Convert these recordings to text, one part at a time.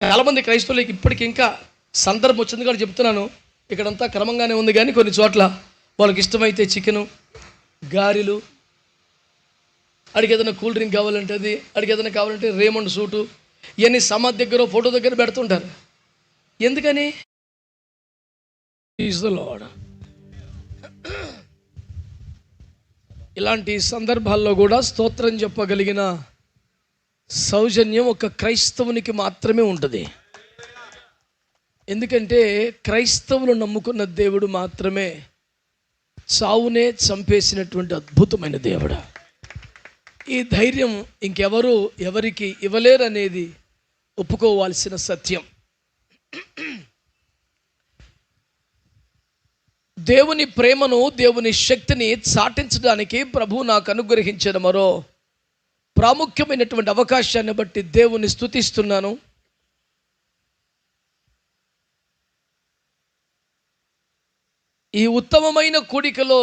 చాలామంది క్రైస్తవులకి ఇప్పటికి ఇంకా సందర్భం వచ్చింది కూడా చెప్తున్నాను. ఇక్కడంతా క్రమంగానే ఉంది, కానీ కొన్ని చోట్ల వాళ్ళకి ఇష్టమైతే చికెను, గారెలు, అడిగి ఏదైనా కూల్ డ్రింక్ కావాలంటే అది, అడిగి ఏదైనా కావాలంటే రేమండ్ సూటు, ఇవన్నీ సమాధి దగ్గర ఫోటో దగ్గర పెడుతుంటారు. ఎందుకని? Is the lord. ఇలాంటి సందర్భాల్లో కూడా స్తోత్రం చెప్పగలిగిన సౌజన్యం ఒక క్రైస్తవునికి మాత్రమే ఉంటుంది. ఎందుకంటే క్రైస్తవులు నమ్ముకున్న దేవుడు మాత్రమే చావునే చంపేసినటువంటి అద్భుతమైన దేవుడు. ఈ ధైర్యం ఇంకెవరు ఎవరికి ఇవ్వలేరు అనేది ఒప్పుకోవాల్సిన సత్యం. దేవుని ప్రేమను, దేవుని శక్తిని చాటించడానికి ప్రభువు నాకు అనుగ్రహించిన మరో ప్రాముఖ్యమైనటువంటి అవకాశాన్ని బట్టి దేవుని స్తుతిస్తున్నాను. ఈ ఉత్తమమైన కూడికలో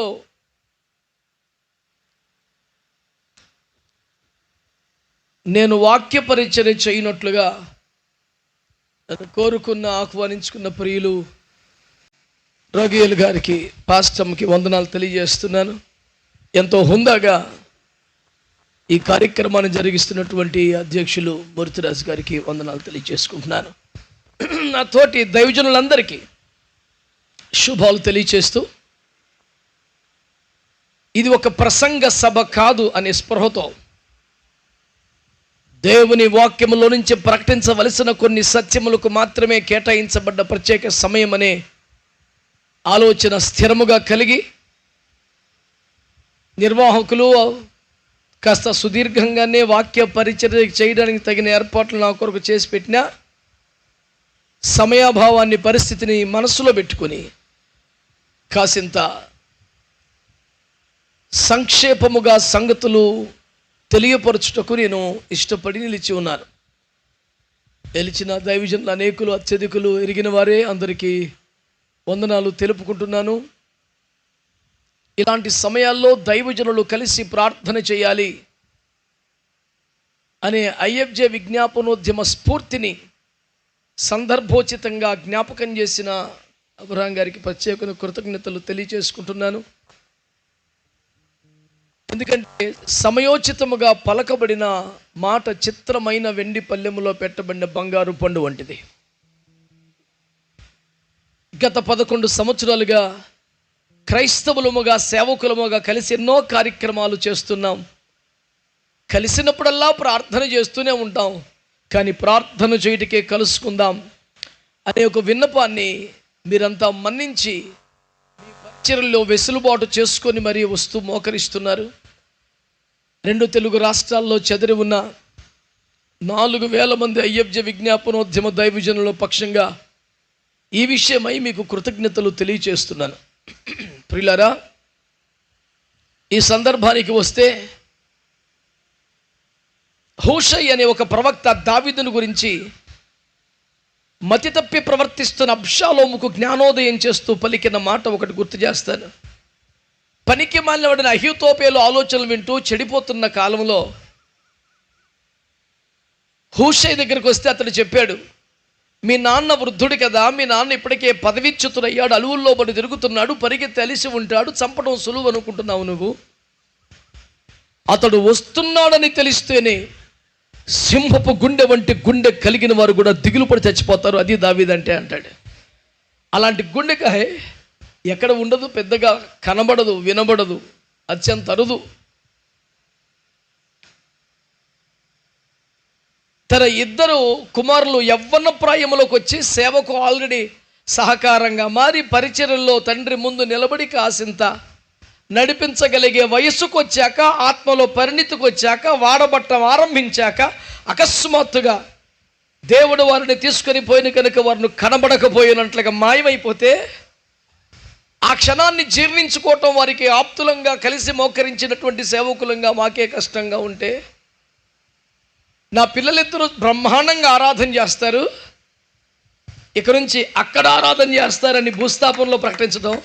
నేను వాక్య పరిచర్య చేయనట్లుగా కోరుకున్న, ఆహ్వానించుకున్న ప్రియులు రఘుయేల్ గారికి, పాస్టమ్కి వందనాలు తెలియజేస్తున్నాను. ఎంతో హుందాగా ఈ కార్యక్రమాన్ని జరిగిస్తున్నటువంటి అధ్యక్షులు మూర్తిరాజు గారికి వందనాలు తెలియజేసుకుంటున్నాను. నా తోటి దైవజనులందరికీ శుభాలు తెలియచేస్తూ, ఇది ఒక ప్రసంగ సభ కాదు అనే స్పృహతో దేవుని వాక్యములో నుంచి ప్రకటించవలసిన కొన్ని సత్యములకు మాత్రమే కేటాయించబడ్డ ప్రత్యేక సమయం అనే ఆలోచన స్థిరముగా కలిగి, నిర్వాహకులు కాస్త సుదీర్ఘంగానే వాక్య పరిచర్య చేయడానికి తగిన ఏర్పాట్లు నా కొరకు చేసి పెట్టిన సమయాభావాన్ని, పరిస్థితిని మనసులో పెట్టుకుని కాసింత సంక్షేపముగా సంగతులు తెలియపరచుటకు నేను ఇష్టపడి నిలిచి ఉన్నాను. నిలిచిన దైవజనులు అనేకులు, అత్యధికులు, ఎరిగిన వారే, అందరికీ వందనాలు తెలుపుకుంటున్నాను. ఇలాంటి సమయాల్లో దైవజనులు కలిసి ప్రార్థన చేయాలి అనే ఐఎఫ్జే విజ్ఞాపనోద్యమ స్ఫూర్తిని సందర్భోచితంగా జ్ఞాపకం చేసిన అబ్రహాం గారికి ప్రత్యేక కృతజ్ఞతలు తెలియజేసుకుంటున్నాను. ఎందుకంటే సమయోచితముగా పలకబడిన మాట చిత్రమైన వెండి పల్లెములో పెట్టబడిన బంగారు పండు వంటిది. గత 11 సంవత్సరాలుగా క్రైస్తవులముగా, సేవకులముగా కలిసి ఎన్నో కార్యక్రమాలు చేస్తున్నాం. కలిసినప్పుడల్లా ప్రార్థన చేస్తూనే ఉంటాం. కానీ ప్రార్థన చేయటికే కలుసుకుందాం అనే ఒక విన్నపాన్ని మీరంతా మన్నించి మీ పరిచర్యలో వెసులుబాటు చేసుకొని మరీ వస్తూ మోకరిస్తున్నారు. 2 తెలుగు రాష్ట్రాల్లో చెదిరి ఉన్న 4,000 మంది ఐఎఫ్జే విజ్ఞాపనోద్యమ దైవజనుల పక్షంగా ఈ విషయమై మీకు కృతజ్ఞతలు తెలియచేస్తున్నాను. ప్రియులారా, ఈ సందర్భానికి వస్తే, హూషై అనే ఒక ప్రవక్త దావీదును గురించి మతి తప్పి ప్రవర్తిస్తున్న అబ్షాలోముకు జ్ఞానోదయం చేస్తూ పలికిన మాట ఒకటి గుర్తు చేస్తాను. పనికి మాలినవాడిన అహీతోపేలు ఆలోచనలు వింటూ చెడిపోతున్న కాలంలో హూషై దగ్గరికి వస్తే అతడు చెప్పాడు, మీ నాన్న వృద్ధుడు కదా, మీ నాన్న ఇప్పటికే పదవిచ్యుతుడయ్యాడు, అలువుల్లో పడి తిరుగుతున్నాడు, పరిగెత్తి అలిసి ఉంటాడు, చంపడం సులువు అనుకుంటున్నావు నువ్వు. అతడు వస్తున్నాడని తెలిస్తేనే సింహపు గుండె వంటి గుండె కలిగిన వారు కూడా దిగులు పడి చచ్చిపోతారు, అది దావీదంటే అంటాడు. అలాంటి గుండెకాయ ఎక్కడ ఉండదు, పెద్దగా కనబడదు, వినబడదు, అత్యంత అరుదు. తన 2 కుమారులు యవ్వన ప్రాయములోకి వచ్చి సేవకు ఆల్రెడీ సహకారంగా మారి పరిచర్యల్లో తండ్రి ముందు నిలబడి కాసింత నడిపించగలిగే వయస్సుకు వచ్చాక, ఆత్మలో పరిణితికి వచ్చాక, వాడబట్టం ఆరంభించాక అకస్మాత్తుగా దేవుడు వారిని తీసుకొని పోయిన కనుక వారిని కనబడకపోయినట్లుగా మాయమైపోతే, ఆ క్షణాన్ని జీర్ణించుకోవటం వారికి ఆప్తులంగా కలిసి మోకరించినటువంటి సేవకులంగా మాకే కష్టంగా ఉంటే, నా పిల్లలిద్దరూ బ్రహ్మాండంగా ఆరాధన చేస్తారు, ఇక నుంచి అక్కడ ఆరాధన చేస్తారని భూస్థాపనలో ప్రకటించడం,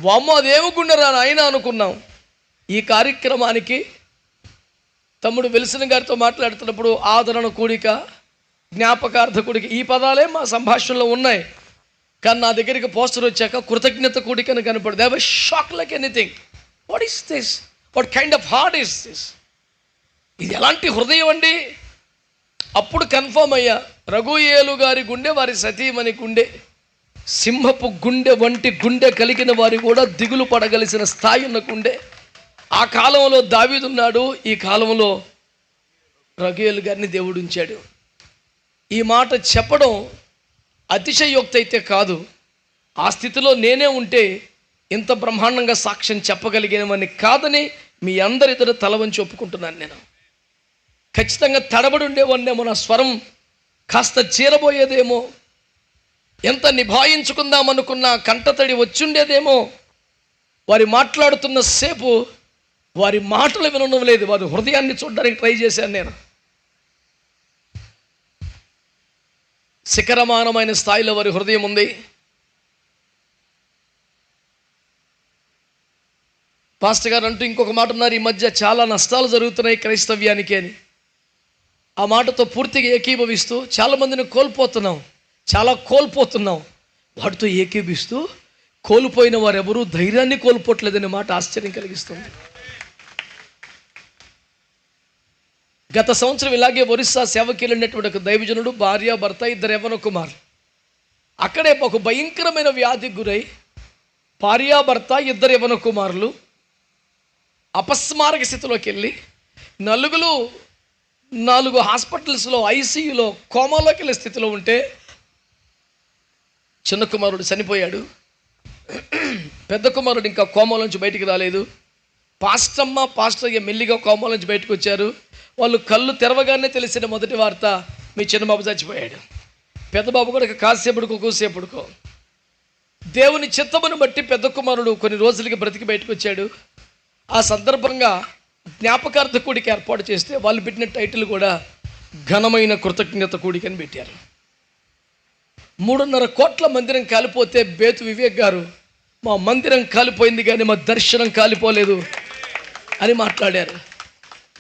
వామ్మో అదేమనుకున్నారా నాయన అనుకున్నాం. ఈ కార్యక్రమానికి తమ్ముడు వెలిసిన గారితో మాట్లాడుతున్నప్పుడు ఆదరణ కూడిక జ్ఞాపకార్థకుడికి, ఈ పదాలే మా సంభాషణలో ఉన్నాయి. కానీ నా దగ్గరికి పోస్టర్ వచ్చాక కృతజ్ఞత కూడిక అని కనపడదు. They were shock like anything. What is this? What kind of heart is this? ఇది ఎలాంటి హృదయం అండి? అప్పుడు కన్ఫర్మ్ అయ్యా, రఘుయేలు గారి గుండె వారి సతీమణి గుండె సింహపు గుండె వంటి గుండె కలిగిన వారి కూడా దిగులు పడగలిసిన స్థాయి ఉన్న గుండె. ఆ కాలంలో దావీదున్నాడు, ఈ కాలంలో రఘుయేలు గారిని దేవుడు ఉంచాడు. ఈ మాట చెప్పడం అతిశయోక్తి అయితే కాదు. ఆ స్థితిలో నేనే ఉంటే ఇంత బ్రహ్మాండంగా సాక్ష్యం చెప్పగలిగేమని కాదని మీ అందరి ఎదుట తల వంచి ఒప్పుకుంటున్నాను. నేను ఖచ్చితంగా తడబడి ఉండేవాడినేమో, నా స్వరం కాస్త చీరబోయేదేమో, ఎంత నిభాయించుకుందామనుకున్న కంటతడి వచ్చుండేదేమో. వారి మాట్లాడుతున్న సేపు వారి మాటలు వినడం లేదు, వారి హృదయాన్ని చూడడానికి ట్రై చేశాను నేను. శిఖరమానమైన స్థాయిలో వారి హృదయం ఉంది. పాస్టర్ గారు అంటూ ఇంకొక మాట ఉన్నారు, ఈ మధ్య చాలా నష్టాలు జరుగుతున్నాయి క్రైస్తవ్యానికి అని. ఆ మాటతో పూర్తిగా ఏకీభవిస్తూ చాలామందిని కోల్పోతున్నాం. వాటితో ఏకీభవిస్తూ కోల్పోయిన వారు ఎవరూ ధైర్యాన్ని కోల్పోవట్లేదనే మాట ఆశ్చర్యం కలిగిస్తుంది. గత సంవత్సరం ఇలాగే ఒరిస్సా సేవకి వెళ్ళినటువంటి ఒక దైవజనుడు, భార్య భర్త, 2 యవ్వన కుమారులు. అక్కడే ఒక భయంకరమైన వ్యాధికి గురై భార్యాభర్త 2 యవ్వన కుమారులు అపస్మారక స్థితిలోకి వెళ్ళి 4 హాస్పిటల్స్లో ఐసీయూలో కోమాలోకి వెళ్ళే స్థితిలో ఉంటే చిన్న కుమారుడు చనిపోయాడు. పెద్ద కుమారుడు ఇంకా కోమాలోంచి బయటికి రాలేదు. పాస్టర్ మెల్లిగా కోమాలోంచి బయటకు వచ్చారు. వాళ్ళు కళ్ళు తెరవగానే తెలిసిన మొదటి వార్త, మీ చిన్నబాబు చచ్చిపోయాడు. పెద్ద బాబు కూడా కూసేపడుకో దేవుని చిత్తమును బట్టి పెద్ద కుమారుడు కొన్ని రోజులకి బ్రతికి బయటకు వచ్చాడు. ఆ సందర్భంగా జ్ఞాపకార్థ కూడిక ఏర్పాటు చేస్తే వాళ్ళు పెట్టిన టైటిల్ కూడా ఘనమైన కృతజ్ఞత కూడిక అని పెట్టారు. 3.5 కోట్ల మందిరం కాలిపోతే బేతు వివేక్ గారు, మా మందిరం కాలిపోయింది కానీ మా దర్శనం కాలిపోలేదు అని మాట్లాడారు.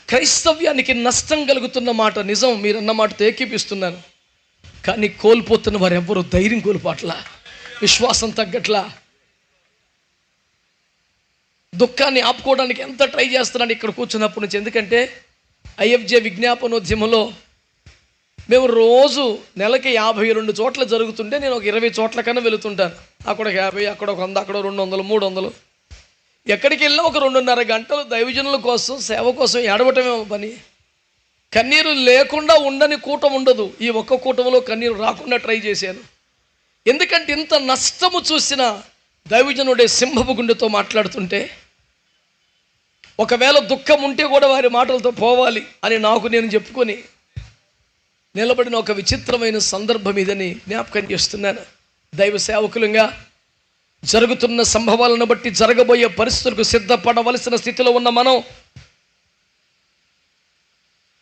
క్రైస్తవ్యానికి నష్టం కలుగుతున్న మాట నిజం, మీరన్న మాటతో ఏకీపిస్తున్నాను. కానీ కోల్పోతున్న వారు ఎవ్వరూ ధైర్యం కోల్పోట్లా, విశ్వాసం తగ్గట్లా. దుఃఖాన్ని ఆపుకోవడానికి ఎంత ట్రై చేస్తున్నాను ఇక్కడ కూర్చున్నప్పటి నుంచి. ఎందుకంటే ఐఎఫ్జే విజ్ఞాపనోద్యమంలో మేము రోజు నెలకి 52 చోట్ల జరుగుతుంటే నేను ఒక 20 చోట్ల కన్నా వెళుతుంటాను. అక్కడ 50, అక్కడ 100, అక్కడ 200, 300. ఎక్కడికి వెళ్ళినా ఒక 2.5 గంటలు దైవజనుల కోసం, సేవ కోసం ఏడవటమే పని. కన్నీరు లేకుండా ఉండని కూటం ఉండదు. ఈ ఒక్క కూటంలో కన్నీరు రాకుండా ట్రై చేశాను. ఎందుకంటే ఇంత నష్టము చూసిన దైవజనుడే సింహపు గుండెతో మాట్లాడుతుంటే, ఒకవేళ దుఃఖం ఉంటే కూడా వారి మాటలతో పోవాలి అని నాకు నేను చెప్పుకొని నిలబడిన ఒక విచిత్రమైన సందర్భం ఇదని జ్ఞాపకం చేస్తున్నాను. దైవ సేవకులంగా జరుగుతున్న సంభవాలను బట్టి జరగబోయే పరిస్థితులకు సిద్ధపడవలసిన స్థితిలో ఉన్న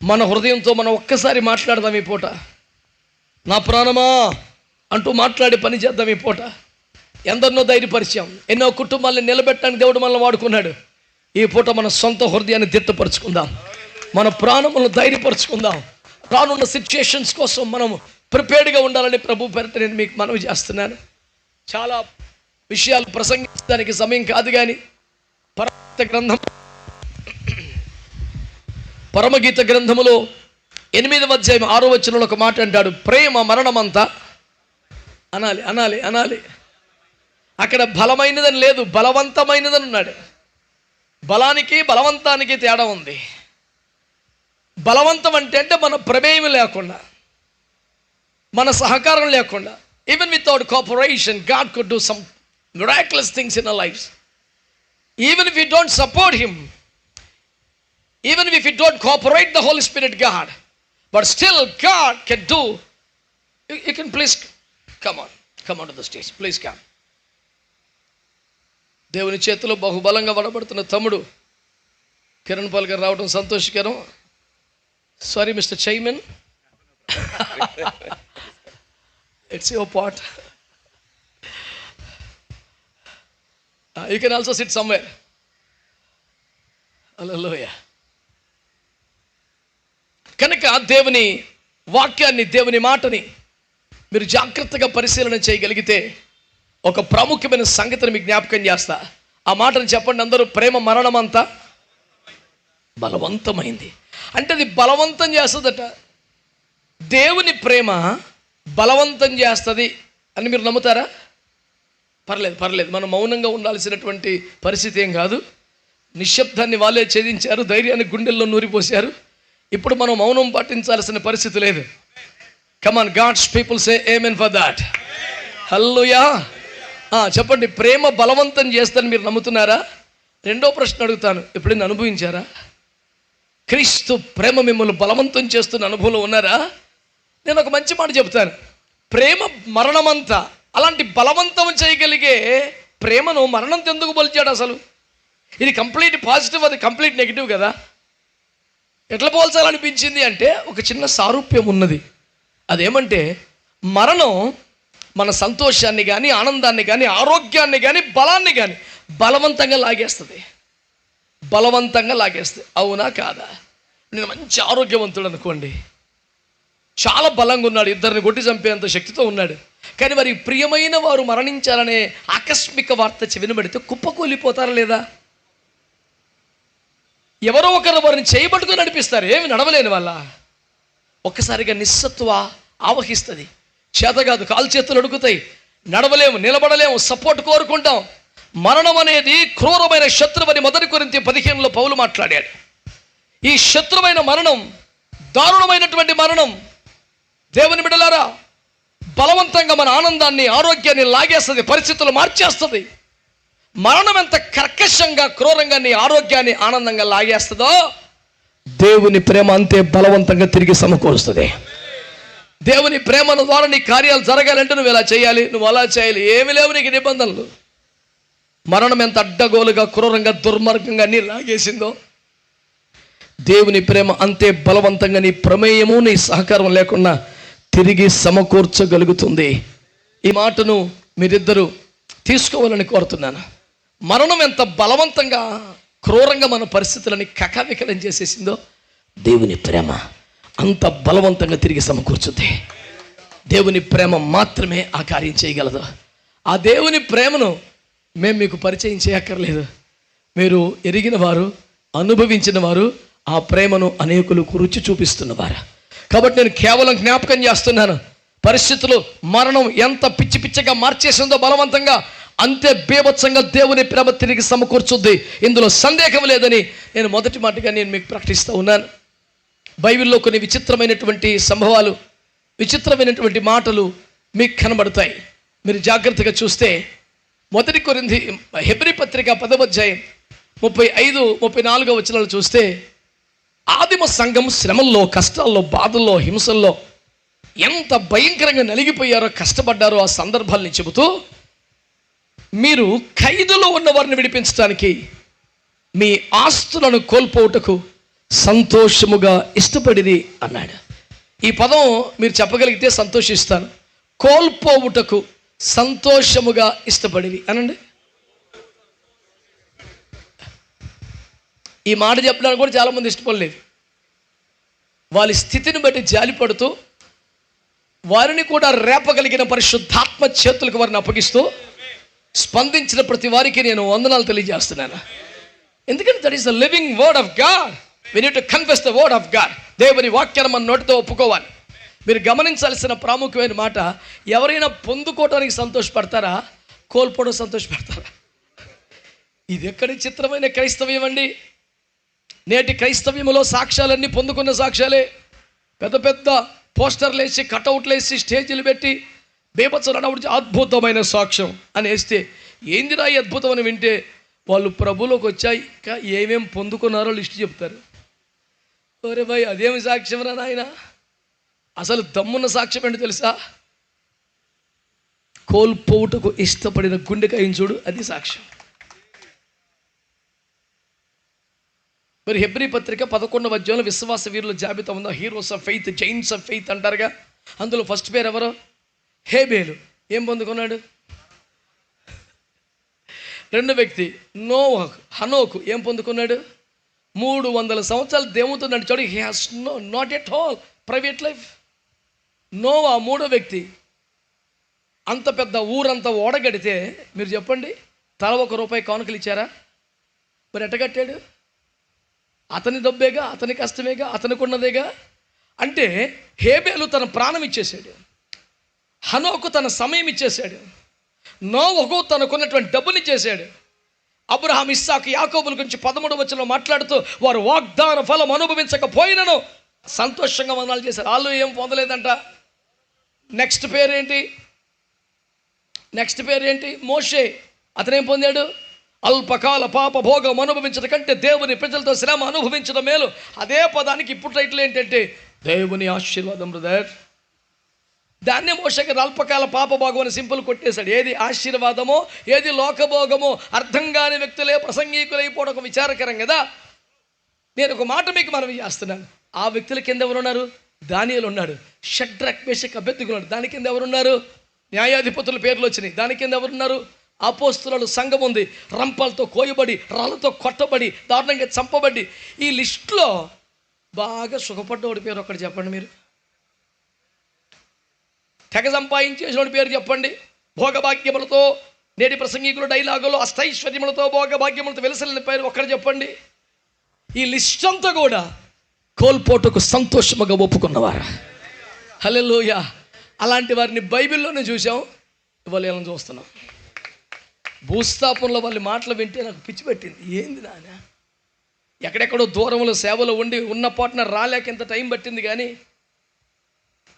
మన హృదయంతో మనం ఒక్కసారి మాట్లాడదాం ఈ పూట. నా ప్రాణమా అంటూ మాట్లాడి పని చేద్దాం ఈ పూట. ఎందరినో ధైర్యపరిచాం, ఎన్నో కుటుంబాలను నిలబెట్టడానికి దేవుడు మనల్ని వాడుకున్నాడు. ఈ పూట మన సొంత హృదయాన్ని దిట్టపరుచుకుందాం, మన ప్రాణములను ధైర్యపరుచుకుందాం. రానున్న సిచ్యుయేషన్స్ కోసం మనం ప్రిపేర్డ్గా ఉండాలని ప్రభు పేరిట నేను మీకు మనవి చేస్తున్నాను. చాలా విషయాలు ప్రసంగించడానికి సమయం కాదు, కానీ పరమగీత గ్రంథములో 8వ అధ్యాయం 6వ వచనంలో ఒక మాట అంటాడు, ప్రేమ మరణమంతా అనాలి. అక్కడ బలమైనదని లేదు, బలవంతమైనదని ఉన్నాడు. బలానికి బలవంతానికి తేడా ఉంది. బలవంతం అంటే మన ప్రమేయం లేకుండా, మన సహకారం లేకుండా, even without cooperation God could do some miraculous things in our lives. Even if we don't support him, even if we don't cooperate the Holy Spirit God, but still God can do. You can please come on to the stage, please come. దేవుని చేతిలో బహుబలంగా వడబడుతున్న తమ్ముడు Kiran Paul గారు రావడం సంతోషకరం. Sorry mister chairman, it's your part. You can also sit somewhere. Hallelujah. కనుక దేవుని వాక్యాన్ని, దేవుని మాటని మీరు జాగ్రత్తగా పరిశీలన చేయగలిగితే ఒక ప్రాముఖ్యమైన సంగతిని మీకు జ్ఞాపకం చేస్తా. ఆ మాటను చెప్పండి అందరూ. ప్రేమ మరణమంతా బలవంతమైంది. అంటే అది బలవంతం చేస్తుందట. దేవుని ప్రేమ బలవంతం చేస్తుంది అని మీరు నమ్ముతారా? పర్లేదు, మనం మౌనంగా ఉండాల్సినటువంటి పరిస్థితి ఏం కాదు. నిశ్శబ్దాన్ని వాళ్ళే ఛేదించారు, ధైర్యాన్ని గుండెల్లో నూరిపోశారు. ఇప్పుడు మనం మౌనం పాటించాల్సిన పరిస్థితి లేదు. Come on, God's people say amen for that. Hallelujah. చెప్పండి, ప్రేమ బలవంతం చేస్తుందని మీరు నమ్ముతున్నారా? రెండో ప్రశ్న అడుగుతాను, ఎప్పుడైనా అనుభవించారా? క్రీస్తు ప్రేమ మిమ్మల్ని బలవంతం చేస్తున్న అనుభవంలో ఉన్నారా? నేను ఒక మంచి మాట చెప్తాను. ప్రేమ మరణమంతా. అలాంటి బలవంతం చేయగలిగే ప్రేమను మరణంతో ఎందుకు పోల్చాడు అసలు? ఇది కంప్లీట్ పాజిటివ్, అది కంప్లీట్ నెగిటివ్ కదా. ఎట్లా పోల్చాలనిపించింది అంటే ఒక చిన్న సారూప్యం ఉన్నది. అదేమంటే మరణం మన సంతోషాన్ని కానీ, ఆనందాన్ని కానీ, ఆరోగ్యాన్ని కానీ, బలాన్ని కానీ బలవంతంగా లాగేస్తుంది. అవునా కాదా? నేను మంచి ఆరోగ్యవంతుడు అనుకోండి, చాలా బలంగా ఉన్నాడు, ఇద్దరిని కొట్టి చంపేంత శక్తితో ఉన్నాడు. కానీ మరి ప్రియమైన వారు మరణించాలనే ఆకస్మిక వార్త వినబడితే కుప్పకూలిపోతారా లేదా? ఎవరో ఒకరు వారిని చేయబట్టుకుని నడిపిస్తారు. ఏమి నడవలేని వాళ్ళ ఒక్కసారిగా నిస్సత్వ ఆవహిస్తుంది. చేత కాదు, కాలు చేతులు అడుగుతాయి, నడవలేము, నిలబడలేము, సపోర్ట్ కోరుకుంటాం. మరణం అనేది క్రూరమైన శత్రువని 1 కొరింథీ 15లో పౌలు మాట్లాడాడు. ఈ శత్రువైన మరణం దారుణమైనటువంటి మరణం. దేవుని బిడ్డలారా, బలవంతంగా మన ఆనందాన్ని, ఆరోగ్యాన్ని లాగేస్తుంది, పరిస్థితులు మార్చేస్తుంది. మరణం ఎంత కర్కశంగా, క్రూరంగా నీ ఆరోగ్యాన్ని, ఆనందంగా లాగేస్తుందో దేవుని ప్రేమ అంతే బలవంతంగా తిరిగి సమకూరుస్తుంది. దేవుని ప్రేమను ద్వారా నీ కార్యాలు జరగాలంటే నువ్వు ఇలా చేయాలి, నువ్వు అలా చేయాలి, ఏమి లేవు నీకు నిబంధనలు. మరణం ఎంత అడ్డగోలుగా, క్రూరంగా, దుర్మార్గంగా నీ లాగేసిందో దేవుని ప్రేమ అంతే బలవంతంగా నీ ప్రమేయము, నీ సహకారం లేకుండా తిరిగి సమకూర్చగలుగుతుంది. ఈ మాటను మీరిద్దరూ తీసుకోవాలని కోరుతున్నాను. మరణం ఎంత బలవంతంగా, క్రూరంగా మన పరిస్థితులని కకావికలం చేసేసిందో దేవుని ప్రేమ అంత బలవంతంగా తిరిగి సమకూర్చుద్ది. దేవుని ప్రేమ మాత్రమే ఆ కార్యం చేయగలదు. ఆ దేవుని ప్రేమను మేము మీకు పరిచయం చేయక్కర్లేదు. మీరు ఎరిగిన వారు, అనుభవించిన వారు, ఆ ప్రేమను అనేకులకు రుచి చూపిస్తున్నవారు. కాబట్టి నేను కేవలం జ్ఞాపకం చేస్తున్నాను, పరిస్థితులు మరణం ఎంత పిచ్చి పిచ్చగా మార్చేసిందో బలవంతంగా, అంతే బీభత్సంగా దేవుని ప్రేమ తిరిగి సమకూర్చుద్ది. ఇందులో సందేహం లేదని నేను మొదటి మాటగా నేను మీకు ప్రకటిస్తూ ఉన్నాను. బైబిల్లో కొన్ని విచిత్రమైనటువంటి సంభవాలు, విచిత్రమైనటువంటి మాటలు మీకు కనబడతాయి. మీరు జాగ్రత్తగా చూస్తే 1 కొరింథీ హెబ్రీ పత్రిక 10వ అధ్యాయం 35-34 వచనాలు చూస్తే ఆదిమ సంఘం శ్రమల్లో, కష్టాల్లో, బాధల్లో, హింసల్లో ఎంత భయంకరంగా నలిగిపోయారో, కష్టపడ్డారో ఆ సందర్భాల్ని చెబుతూ, మీరు ఖైదులో ఉన్న వారిని విడిపించడానికి, మీ ఆస్తులను కోల్పోవుటకు సంతోషముగా ఇష్టపడిది అన్నాడు. ఈ పదం మీరు చెప్పగలిగితే సంతోషిస్తాను. కోల్పోవుటకు సంతోషముగా ఇష్టపడిది అనండి. ఈ మాట చెప్పడానికి కూడా చాలామంది ఇష్టపడలేదు. వాళ్ళ స్థితిని బట్టి జాలిపడుతూ వారిని కూడా రేపగలిగిన పరిశుద్ధాత్మ చేతులకు వారిని అప్పగిస్తూ స్పందించిన ప్రతి వారికి నేను వందనాలు తెలియజేస్తున్నాను. ఎందుకంటే that is the living word of God. We need to confess the word of God. దేవుని వాక్యాన్ని మన నోటితో ఒప్పుకోవాలి. మీరు గమనించాల్సిన ప్రాముఖ్యమైన మాట, ఎవరైనా పొందుకోవడానికి సంతోషపడతారా, కోల్పోవడం సంతోషపడతారా? ఇది ఎక్కడి చిత్రమైన క్రైస్తవ్యం అండి. నేటి క్రైస్తవ్యంలో సాక్ష్యాలన్నీ పొందుకున్న సాక్ష్యాలే. పెద్ద పెద్ద పోస్టర్లు వేసి, కటౌట్లు వేసి, స్టేజీలు పెట్టి బేబత్స నడవడి అద్భుతమైన సాక్ష్యం అని వేస్తే ఏందిరా ఈ అద్భుతం అని వింటే వాళ్ళు ప్రభులోకి వచ్చాయి ఇంకా ఏమేం పొందుకున్నారో లిస్ట్ చెప్తారు. ఒరే భాయ్, అదేమి సాక్ష్యం రా నాయన? అసలు దమ్మున్న సాక్ష్యం ఏంటి తెలుసా? కోల్పోవుటకు ఇష్టపడిన గుండెకాయని చూడు, అది సాక్ష్యం. మరి హెబ్రీ పత్రిక 11వ అధ్యాయంలో విశ్వాస వీరుల జాబితా ఉందా? Heroes of faith, giants of faith అంటారుగా. అందులో ఫస్ట్ పేరు ఎవరు? హేబేలు. ఏం పొందుకున్నాడు? రెండో వ్యక్తి నోవహు, హనోకు. ఏం పొందుకున్నాడు? 300 సంవత్సరాలు దేవునితో నడిచాడు. He has not at all private life. Noah మూడో వ్యక్తి. అంత పెద్ద ఊరంతా ఓడగడితే మీరు చెప్పండి, తల ₹1 కానుకలు ఇచ్చారా? మరి ఎట్ట కట్టాడు? అతని డబ్బేగా, అతని కష్టమేగా, అతనికి ఉన్నదేగా. అంటే హేబేలు తన ప్రాణం ఇచ్చేసాడు, హనోకు తన సమయం ఇచ్చేశాడు, నోవహు తనకున్నటువంటి డబ్బుని ఇచ్చేశాడు. అబ్రహాం, ఇస్సాకు, యాకోబుల గురించి 13వ వచనంలో మాట్లాడుతూ వారు వాగ్దాన ఫలం అనుభవించకపోయినను సంతోషంగా వందనాలు చేశారు. వాళ్ళు ఏం పొందలేదంట. నెక్స్ట్ పేరు ఏంటి? మోషే. అతనేం పొందాడు? అల్పకాల పాప భోగం అనుభవించడం కంటే దేవుని ప్రజలతో శ్రమ అనుభవించడం మేలు. అదే పదానికి ఇప్పుడు టైటిల్ ఏంటంటే దేవుని ఆశీర్వాదం బ్రదర్. దాన్నే మోషే గారు అల్పకాల పాప భోగం అని సింపుల్ కొట్టేశాడు. ఏది ఆశీర్వాదమో, ఏది లోకభోగమో అర్థం కాని వ్యక్తులే ప్రసంగికులైపోవడం ఒక విచారకరం కదా. నేను ఒక మాట మీకు మనవి చేస్తున్నాను. ఆ వ్యక్తుల కింద ఎవరున్నారు? దానియేలు ఉన్నాడు, షడ్రక్, మేషక్, అబేద్నెగో ఉన్నాడు. దాని కింద ఎవరున్నారు? న్యాయాధిపతుల పేర్లు వచ్చినాయి. దాని కింద ఎవరున్నారు? అపోస్తలుల సంఘం ఉంది. రంపలతో కోయబడి, రాళ్ళతో కొట్టబడి, దారుణంగా చంపబడి. ఈ లిస్టులో బాగా సుఖపడ్డవాడి పేరు ఒకటి చెప్పండి మీరు. తెగ సంపాదించేసినోడి పేరు చెప్పండి. భోగభాగ్యములతో, నేటి ప్రసంగికులు డైలాగులో అష్టైశ్వర్యములతో, భోగభాగ్యములతో వెలసలిన పేరు ఒక్కటి చెప్పండి. ఈ లిస్ట్ అంతా కూడా కోల్పోటుకు సంతోషముగా ఒప్పుకున్నవారు. హల్లెలూయా. అలాంటి వారిని బైబిల్లోనే చూసాం, ఇవాళ ఏమైనా చూస్తున్నాం. భూస్థాపనలో వాళ్ళ మాటలు వింటే నాకు పిచ్చి పెట్టింది. ఏంది నాన్న, ఎక్కడెక్కడో దూరంలో సేవలో ఉండి ఉన్న పాటన రాలేక ఎంత టైం పట్టింది. కానీ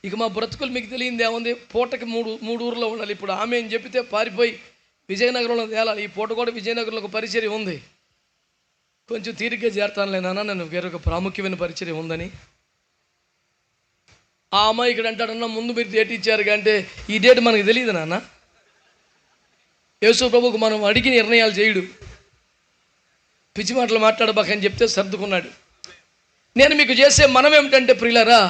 ఇక మా బ్రతుకులు మీకు తెలియంది ఏముంది? పూటకి మూడు ఊర్లో ఉండాలి. ఇప్పుడు ఆమె అని చెప్పితే పారిపోయి విజయనగరంలో తేలాలి. ఈ పూట కూడా విజయనగరంలో ఒక పరిచర్య ఉంది. కొంచెం తీరిగ్గా చేరతానులే నాన్న, నన్ను వేరొక ప్రాముఖ్యమైన పరిచర్య ఉందని. ఆ అమ్మాయి ఇక్కడ అంటాడన్నా, ముందు మీరు డేట్ ఇచ్చారు అంటే ఈ డేట్ మనకు తెలియదు నాన్న. యేసు ప్రభువుకు మనం అడిగి నిర్ణయాలు చేయడు. పిచ్చి మాటలు మాట్లాడబాకని చెప్తే సర్దుకున్నాడు. నేను మీకు చేసే మనం ఏమిటంటే ప్రియులారా,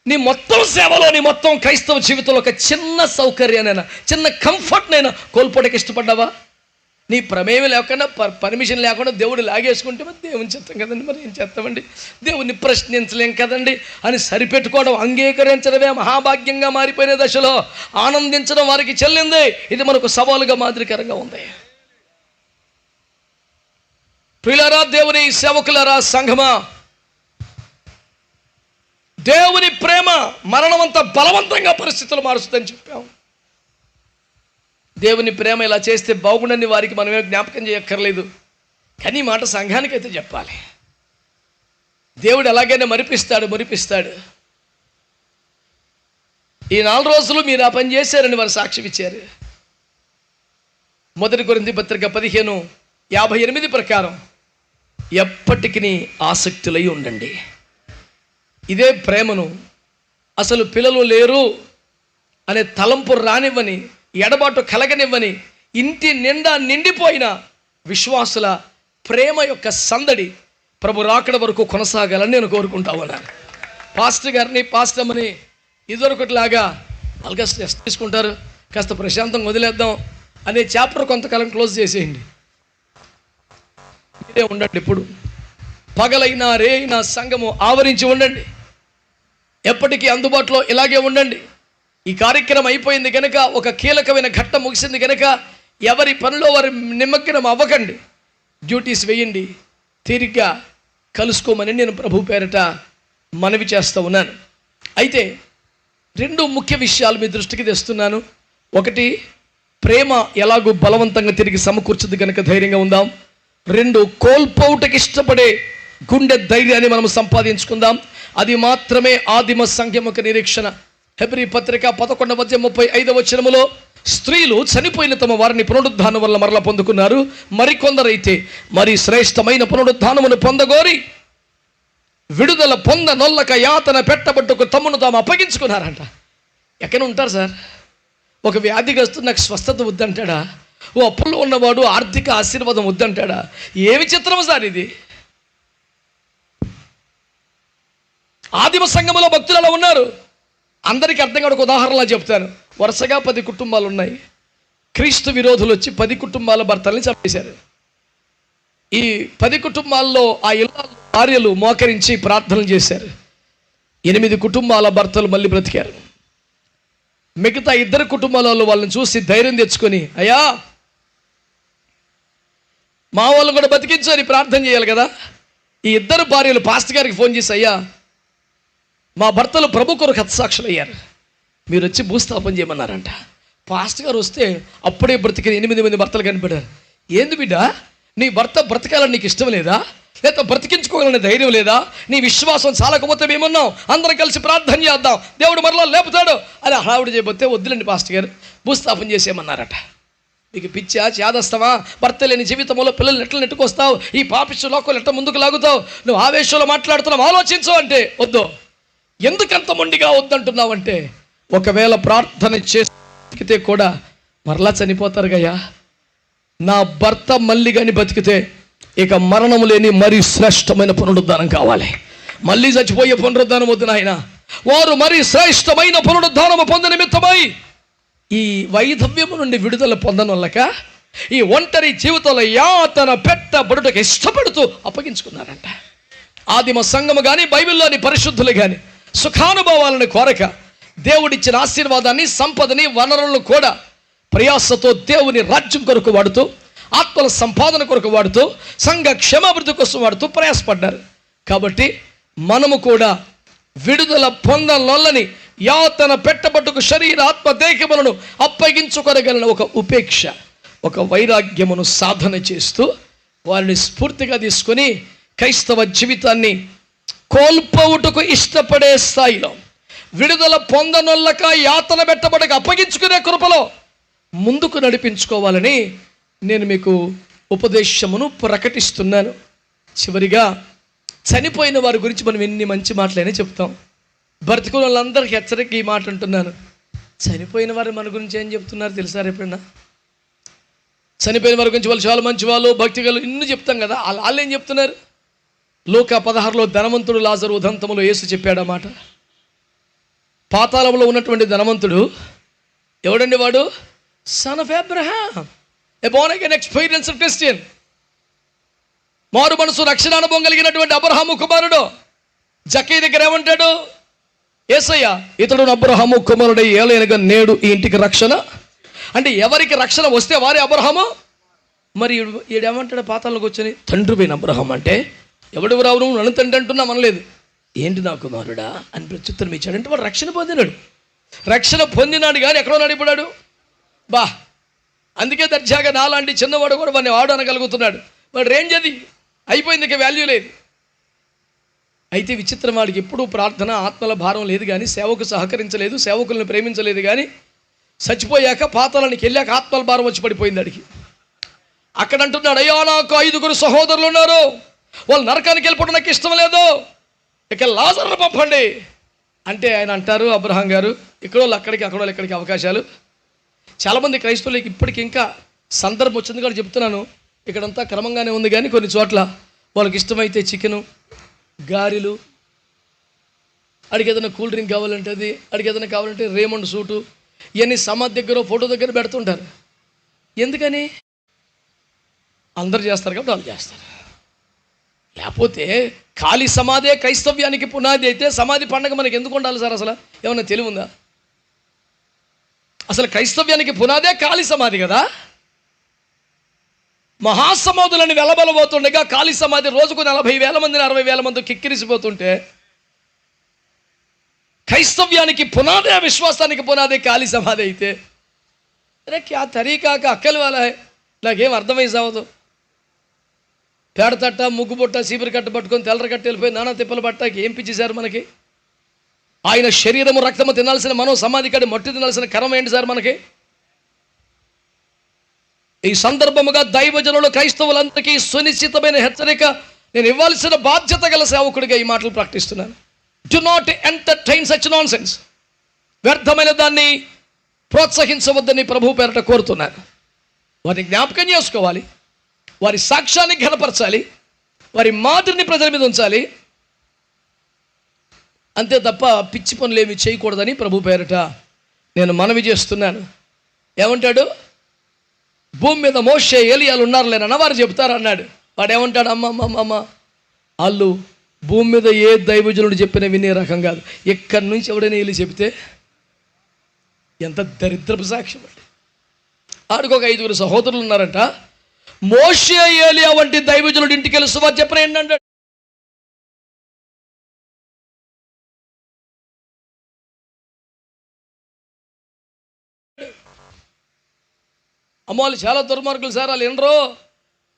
నీ మొత్తం సేవలో, నీ మొత్తం క్రైస్తవ జీవితంలో ఒక చిన్న సౌకర్యానైనా, చిన్న కంఫర్ట్నైనా కోల్పోవడానికి ఇష్టపడ్డావా? నీ ప్రమేయం లేకుండా, పర్మిషన్ లేకుండా దేవుడు లాగేసుకుంటే మరి దేవుని చెప్తాం కదండి, మరి ఏం చేస్తామండి? దేవుణ్ణి ప్రశ్నించలేం కదండి అని సరిపెట్టుకోవడం, అంగీకరించడమే మహాభాగ్యంగా మారిపోయిన దశలో ఆనందించడం వారికి చెల్లింది. ఇది మనకు సవాలుగా, మాదిరికరంగా ఉంది. ప్రియులారా, దేవుని సేవకులారా, సంఘమా, దేవుని ప్రేమ మరణమంతా బలవంతంగా పరిస్థితులు మారుస్తుందని చెప్పాం. దేవుని ప్రేమ ఇలా చేస్తే బాగుండని వారికి మనమే జ్ఞాపకం చేయక్కర్లేదు. కానీ ఈ మాట సంఘానికైతే చెప్పాలి. దేవుడు ఎలాగైనా మురిపిస్తాడు. ఈ 4 రోజులు మీరు ఆ పని చేశారని వారు సాక్ష్యం ఇచ్చారు. 1 కొరింథీ పత్రిక 15:58 ప్రకారం ఎప్పటికీ ఆసక్తులై ఉండండి. ఇదే ప్రేమను అసలు పిల్లలు లేరు అనే తలంపు రానివ్వని, ఎడబాటు కలగనివ్వని, ఇంటి నిండా నిండిపోయిన విశ్వాసుల ప్రేమ యొక్క సందడి ప్రభు రాకడ వరకు కొనసాగాలని నేను కోరుకుంటా ఉన్నాను. పాస్టర్ గారిని, పాస్టర్ అమ్మని ఇదివరకట్లాగా ఆగస్ట్ తీసుకుంటారు, కాస్త ప్రశాంతంగా వదిలేద్దాం అనే చాప్టర్ కొంతకాలం క్లోజ్ చేసేయండి. ఇదే ఉండండి. ఇప్పుడు పగలైనా రేయినా సంఘము ఆవరించి ఉండండి. ఎప్పటికీ అందుబాటులో ఇలాగే ఉండండి. ఈ కార్యక్రమం అయిపోయింది కనుక, ఒక కీలకమైన ఘట్టం ముగిసింది కనుక ఎవరి పనిలో వారి నిమగ్నం అవ్వకండి. డ్యూటీస్ వేయండి, తీరిగ్గా కలుసుకోమని నేను ప్రభు పేరట మనవి చేస్తూ ఉన్నాను. అయితే 2 ముఖ్య విషయాలు మీ దృష్టికి తెస్తున్నాను. ఒకటి, ప్రేమ ఎలాగూ బలవంతంగా తిరిగి సమకూర్చుద్ది కనుక ధైర్యంగా ఉందాం. 2, కోల్పోవుటకి ఇష్టపడే గుండె ధైర్యాన్ని మనం సంపాదించుకుందాం. అది మాత్రమే ఆదిమ సంఘం యొక్క నిరీక్షణ. హెబ్రీ పత్రిక 11:35 స్త్రీలు చనిపోయిన తమ వారిని పునరుద్ధానం వల్ల మరల పొందుకున్నారు. మరికొందరైతే మరి శ్రేష్టమైన పునరుద్ధానమును పొందగోరి విడుదల పొందనొల్లక యాతన పెట్టబట్టుకు తమను తాము అప్పగించుకున్నారంట. ఎక్కడ ఉంటారు సార్? ఒక వ్యాధిగ్రస్తుడు నాకు స్వస్థత వద్దంటాడా? ఓ అప్పుల్లో ఉన్నవాడు ఆర్థిక ఆశీర్వాదం వద్దంటాడా? ఏమి చిత్రం సార్ ఇది? ఆదిమ సంఘములో భక్తులు అలా ఉన్నారు. అందరికీ అర్థం కాదు. ఒక ఉదాహరణలా చెప్తాను. వరుసగా 10 కుటుంబాలు ఉన్నాయి. క్రీస్తు విరోధులు వచ్చి 10 కుటుంబాల భర్తల్ని చంపేశారు. ఈ 10 కుటుంబాల్లో ఆ ఇళ్ళ భార్యలు మోకరించి ప్రార్థనలు చేశారు. 8 కుటుంబాల భర్తలు మళ్ళీ బ్రతికారు. మిగతా 2 కుటుంబాల వాళ్ళని చూసి ధైర్యం తెచ్చుకొని, అయ్యా మా వాళ్ళని కూడా బతికించు అని ప్రార్థన చేయాలి కదా. ఈ 2 భార్యలు పాస్టర్ గారికి ఫోన్ చేసి, అయ్యా మా భర్తలు ప్రభు కొరకు హతసాక్షులు అయ్యారు, మీరు వచ్చి భూస్థాపన చేయమన్నారంట. పాస్టర్ గారు వస్తే అప్పుడే బ్రతికిన 8 మంది భర్తలు కనిపడారు. ఏంది బిడ్డ, నీ భర్త బ్రతకాలని నీకు ఇష్టం లేదా, లేదా బ్రతికించుకోవాలనే ధైర్యం లేదా, నీ విశ్వాసం చాలకపోతే మేమన్నాం, అందరం కలిసి ప్రార్థన చేద్దాం, దేవుడు మరలా లేపుతాడు అని హడావుడి చేయబోతే, వద్దులేండి పాస్టర్ గారు భూస్థాపన చేసేయమన్నారట. నీకు పిచ్చా, చేదస్తావా? భర్త లేని జీవితంలో పిల్లల్ని ఎట్లా నెట్టుకొస్తావు, ఈ పాపిష్టి లోకంలో ఎట్లా ముందుకు లాగుతావు, నువ్వు ఆవేశంలో మాట్లాడుతున్నావు, ఆలోచించు అంటే వద్దు. ఎందుకంత మొండిగా వద్దంటున్నావు అంటే, ఒకవేళ ప్రార్థన చేస్తే కూడా మరలా చనిపోతారు గయ్యా. నా భర్త మళ్ళీ కానీ బతికితే ఇక మరణము లేని మరీ శ్రేష్టమైన పునరుద్ధానం కావాలి. మళ్ళీ చచ్చిపోయే పునరుద్ధానం వద్దు నాయన. వారు మరీ శ్రేష్టమైన పునరుద్ధానము పొందిన నిమిత్తమై ఈ వైధవ్యము నుండి విడుదల పొందనొల్లక ఈ ఒంటరి జీవితంలో యాతన పెట్టబడుటకు ఇష్టపడుతూ అప్పగించుకున్నారంట. ఆదిమ సంఘము కానీ బైబిల్లోని పరిశుద్ధులు కానీ సుఖానుభవాలను కోరక దేవుడిచ్చిన ఆశీర్వాదాన్ని, సంపదని, వనరులను కూడా ప్రయాసతో దేవుని రాజ్యం కొరకు వాడుతూ, ఆత్మల సంపాదన కొరకు వాడుతూ, సంఘ క్షేమాభివృద్ధి కోసం వాడుతూ ప్రయాసపడ్డారు. కాబట్టి మనము కూడా విడుదల పొందనొల్లని యాతన పెట్టబట్టుకు శరీర ఆత్మ దేహములను అప్పగించుకొనగలిగిన ఒక ఉపేక్ష, ఒక వైరాగ్యమును సాధన చేస్తూ వారిని స్ఫూర్తిగా తీసుకొని క్రైస్తవ జీవితాన్ని కోల్పోవుటకు ఇష్టపడే స్థాయిలో, విడుదల పొందనొల్లక యాతన పెట్టబడక అప్పగించుకునే కృపలో ముందుకు నడిపించుకోవాలని నేను మీకు ఉపదేశమును ప్రకటిస్తున్నాను. చివరిగా చనిపోయిన వారి గురించి మనం ఎన్ని మంచి మాటలైనా చెప్తాం. బ్రతికున్న వాళ్ళందరికీ హెచ్చరిక ఈ మాట అంటున్నాను. చనిపోయిన వారు మన గురించి ఏం చెప్తున్నారు తెలుసా? ఎప్పుడన్నా చనిపోయిన వారి గురించి వాళ్ళు చాలా మంచి వాళ్ళు, భక్తిగలు ఇన్ని చెప్తాం కదా, వాళ్ళు ఏం చెప్తున్నారు? లూకా 16లో ధనవంతుడు లాజరు ఉదంతములో యేసు చెప్పాడు అన్నమాట. పాతాళంలో ఉన్నటువంటి ధనవంతుడు ఎవడండి? వాడు son of Abraham, A Born again experience Christian, మారు మనసు రక్షణ అనుభవం కలిగినటువంటి అబ్రహాము కుమారుడు. జక్కయ్య దగ్గర ఏమంటాడు? యేసయ్య ఇతడు అబ్రహాము కుమారుడు ఏలైనగా నేడు ఈ ఇంటికి రక్షణ. అంటే ఎవరికి రక్షణ వస్తే వారే అబ్రహాము. మరి ఈడేమంటాడు పాతాళంలోకి వచ్చని? తండ్రి పోయిన అబ్రహాం అంటే ఎవడు రావు, నువ్వు నన్ను తండ్రి అంటున్నా అనలేదు. ఏంటి నా కుమారుడా అని ప్రత్యుత్తరం ఇచ్చాడు. అంటే వాడు రక్షణ పొందినాడు, రక్షణ పొందినాడు కానీ ఎక్కడో నడిపడాడు బా. అందుకే దర్జాగా నాలాంటి చిన్నవాడు కూడా వాడిని వాడు అనగలుగుతున్నాడు. వాడు రేంజ్ అది అయిపోయింది, ఇక వాల్యూ లేదు. అయితే విచిత్రం, వాడికి ఎప్పుడూ ప్రార్థన, ఆత్మల భారం లేదు కానీ, సేవకు సహకరించలేదు, సేవకులను ప్రేమించలేదు కానీ, చచ్చిపోయాక పాతాళానికి వెళ్ళాక ఆత్మల భారం వచ్చి పడిపోయింది అడిగి. అక్కడ అంటున్నాడు, అయ్యో నాకు 5 సహోదరులు ఉన్నారు, వాళ్ళు నరకానికి వెళ్ళిపోవడం నాకు ఇష్టం లేదు, ఇక లాజరును పంపండి అంటే ఆయన అంటారు, అబ్రహాం గారు ఇక్కడ వాళ్ళు అక్కడికి, అక్కడ వాళ్ళు ఇక్కడికి అవకాశాలు. చాలామంది క్రైస్తవులకి ఇప్పటికి ఇంకా సందర్భం వచ్చింది కూడా చెప్తున్నాను. ఇక్కడంతా క్రమంగానే ఉంది కానీ కొన్ని చోట్ల వాళ్ళకి ఇష్టమైతే చికెను, గారెలు, అడిగి ఏదైనా కూల్ డ్రింక్ కావాలంటే అది, అడిగి ఏదైనా కావాలంటే రేమండ్ సూటు, ఇవన్నీ సమాధి దగ్గర ఫోటో దగ్గర పెడుతుంటారు. ఎందుకని? అందరు చేస్తారు కాబట్టి వాళ్ళు చేస్తారు. లేకపోతే ఖాళీ సమాధే క్రైస్తవ్యానికి పునాది అయితే సమాధి పండగ మనకి ఎందుకు ఉండాలి సార్? అసలు ఏమన్నా తెలివి ఉందా? అసలు క్రైస్తవ్యానికి పునాదే ఖాళీ సమాధి కదా. మహాసమాధులని వెలబలబోతుండగా ఖాళీ సమాధి రోజుకు 40,000 మందిని 60,000 మంది కిక్కిరిసిపోతుంటే, క్రైస్తవ్యానికి పునాదే, విశ్వాసానికి పునాదే ఖాళీ సమాధి అయితే అరే క్యా తరీకాక అక్కలు వాళ్ళ నాకేం అర్థమై సావదు. పేడతట్ట, ముగ్గు బుట్ట, సీపురు కట్ట పట్టుకొని తెల్లర కట్ట వెళ్ళిపోయి నానా తిప్పలు పట్టాకి ఏం పిచ్చేశారు మనకి? ఆయన శరీరము రక్తము తినాల్సిన మనం సమాధి కాడి మట్టి తినాల్సిన కర్మ ఏంటి సార్ మనకి? ఈ సందర్భముగా దైవజనులు క్రైస్తవులందరికీ సునిశ్చితమైన హెచ్చరిక నేను ఇవ్వాల్సిన బాధ్యత గల సేవకుడిగా ఈ మాటలు ప్రకటిస్తున్నాను. Do not entertain such nonsense. వ్యర్థమైన దాన్ని ప్రోత్సహించవద్దని ప్రభు పేరట కోరుతున్నాను. వారిని జ్ఞాపకం చేసుకోవాలి, వారి సాక్ష్యాన్ని ఘనపరచాలి, వారి మాటని ప్రజల మీద ఉంచాలి. అంతే తప్ప పిచ్చి పనులు ఏమి చేయకూడదని ప్రభు పేరట నేను మనవి చేస్తున్నాను. ఏమంటాడు? భూమి మీద మోషే, ఏలియాలు ఉన్నారులేనన్న వారు చెప్తారు అన్నాడు. వాడు ఏమంటాడు? అమ్మ వాళ్ళు భూమి మీద ఏ దైవజనుడు చెప్పినా వినే రకం కాదు. ఎక్కడి నుంచి ఎవడైనా వెళ్ళి చెబితే ఎంత దరిద్రపు సాక్ష్యం అండి. ఆడికి ఒక 5 సహోదరులు ఉన్నారంట. మోషే, ఏలియా వంటి దైవజనుడు ఇంటికి వెళ్ళి సువార్త చెప్పిన ఏంటంటే, అమ్మ వాళ్ళు చాలా దుర్మార్గులు సార్, వాళ్ళు వినరు.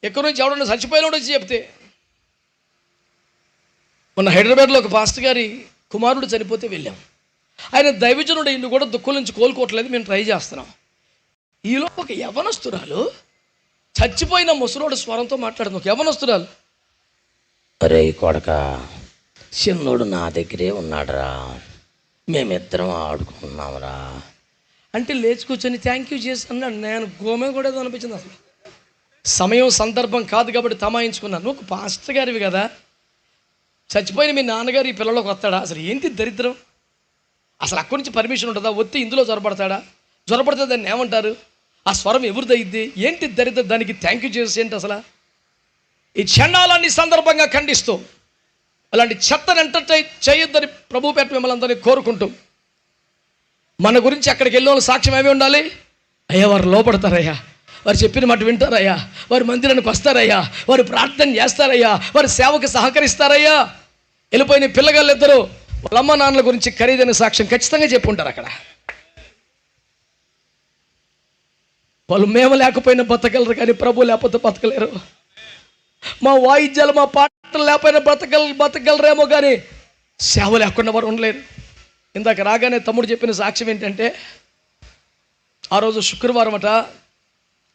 ఎక్కడి నుంచి ఎవడన్నా చచ్చిపోయినోడు వచ్చి చెప్తే. మొన్న హైదరాబాద్లో ఒక పాస్టర్ గారి కుమారుడు చనిపోతే వెళ్ళాం. ఆయన దైవజనుడు ఇన్ని కూడా దుఃఖం నుంచి కోలుకోవట్లేదు, మేము ట్రై చేస్తున్నాం. ఈలో ఒక యవనస్తురాలు చచ్చిపోయిన ముసలోడు స్వరంతో మాట్లాడుతుంది. ఒక యవనస్తురాలు, అరే కొడక, చిన్నోడు నా దగ్గరే ఉన్నాడురా, మేమిద్దరం ఆడుకున్నాంరా అంటే లేచి కూర్చొని థ్యాంక్ యూ చేసి అన్నాడు. నేను గోమే కూడా ఏదో అనిపించింది. అసలు సమయం సందర్భం కాదు కాబట్టి తమాయించుకున్నాను. నువ్వు ఒక పాస్టర్ గారివి కదా, చచ్చిపోయిన మీ నాన్నగారు ఈ పిల్లలోకి వస్తాడా? అసలు ఏంటి దరిద్రం? అసలు అక్కడి నుంచి పర్మిషన్ ఉంటుందా? వచ్చి ఇందులో జ్వరపడతాడా? జ్వరపడితే దాన్ని ఏమంటారు? ఆ స్వరం ఎవరిదైద్ది? ఏంటి దరిద్రం? దానికి థ్యాంక్ యూ చేసి ఏంటి అసలు? ఈ చండాలాన్ని సందర్భంగా ఖండిస్తూ అలాంటి చెత్తను ఎంటర్టైన్ చేయొద్దని ప్రభు పేట మిమ్మల్ని అందరినీ కోరుకుంటూ, మన గురించి అక్కడికి వెళ్ళే వాళ్ళు సాక్ష్యం ఏమి ఉండాలి? అయ్యా వారు లోపడతారయ్యా, వారు చెప్పిన మాట వింటారయ్యా, వారు మందిరానికి వస్తారయ్యా, వారు ప్రార్థన చేస్తారయ్యా, వారు సేవకు సహకరిస్తారయ్యా. వెళ్ళిపోయిన పిల్లగాళ్ళు ఇద్దరు వాళ్ళ అమ్మ నాన్నల గురించి ఖరీదైన సాక్ష్యం ఖచ్చితంగా చెప్పుంటారు అక్కడ. వాళ్ళు మేము లేకపోయినా బతకగలరు, కానీ ప్రభు లేకపోతే బతకలేరు. మా వాయిద్యాలు మా పాటలు లేకపోయినా బతకగలరేమో, కానీ సేవ లేకుండా వారు ఉండలేరు. ఇందాక రాగానే తమ్ముడు చెప్పిన సాక్ష్యం ఏంటంటే, ఆ రోజు శుక్రవారం అట,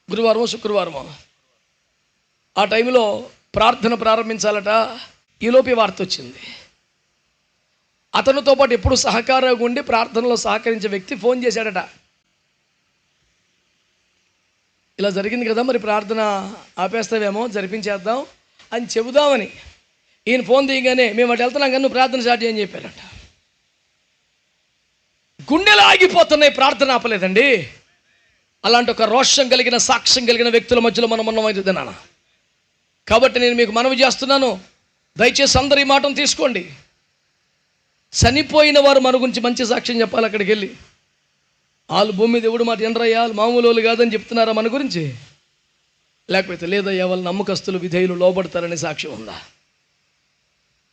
గురువారమో శుక్రవారమో, ఆ టైంలో ప్రార్థన ప్రారంభించాలట. ఈలోపి వార్త వచ్చింది. అతనితో పాటు ఎప్పుడు సహకారంగా ఉండి ప్రార్థనలో సహకరించే వ్యక్తి ఫోన్ చేశాడట. ఇలా జరిగింది కదా, మరి ప్రార్థన ఆపేస్తావేమో, జరిపించేద్దాం అని చెబుదామని ఈయన ఫోన్ తీయగానే, మేము అటు వెళ్తున్నాం కానీ నువ్వు ప్రార్థన స్టార్ట్ చేయని చెప్పారట. గుండెలు ఆగిపోతున్నాయి, ప్రార్థన ఆపలేదండి. అలాంటి ఒక రోషం కలిగిన సాక్ష్యం కలిగిన వ్యక్తుల మధ్యలో మనం ఉన్నమైంది నాన్న. కాబట్టి నేను మీకు మనవి చేస్తున్నాను, దయచేసి అందరు ఈ మాటను తీసుకోండి. చనిపోయిన వారు మన గురించి మంచి సాక్ష్యం చెప్పాలి. అక్కడికి వెళ్ళి వాళ్ళు భూమి దేవుడు మాట ఎండ్రయ్యా, వాళ్ళు మామూలు వాళ్ళు కాదని చెప్తున్నారా మన గురించి? లేకపోతే లేదయ్యా వాళ్ళు నమ్మకస్తులు, విధేయులు, లోబడతారనే సాక్ష్యం ఉందా?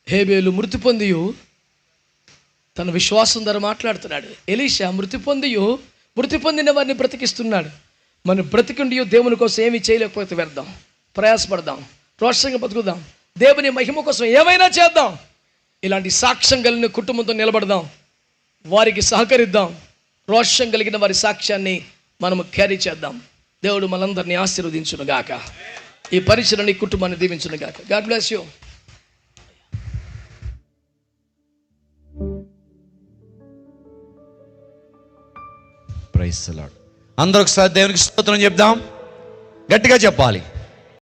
హేబేలు మృతి పొందియు తన విశ్వాసం ద్వారా మాట్లాడుతున్నాడు. ఎలీషా మృతి పొందిన వారిని బ్రతికిస్తున్నాడు. మనం బ్రతికుండియో దేవుని కోసం ఏమీ చేయలేకపోతే వెళ్దాం, ప్రయాసపడదాం, రోషంగా బతుకుదాం, దేవుని మహిమ కోసం ఏమైనా చేద్దాం. ఇలాంటి సాక్ష్యం కలిగిన కుటుంబంతో నిలబడదాం, వారికి సహకరిద్దాం. రోషం కలిగిన వారి సాక్ష్యాన్ని మనం క్యారీ చేద్దాం. దేవుడు మనందరినీ ఆశీర్వదించును గాక, ఈ పరిచయాన్ని కుటుంబాన్ని దీవించును గాక. God bless you. Praise the Lord. అందరూ ఒకసారి దేవునికి స్తోత్రం చెప్దాం, గట్టిగా చెప్పాలి.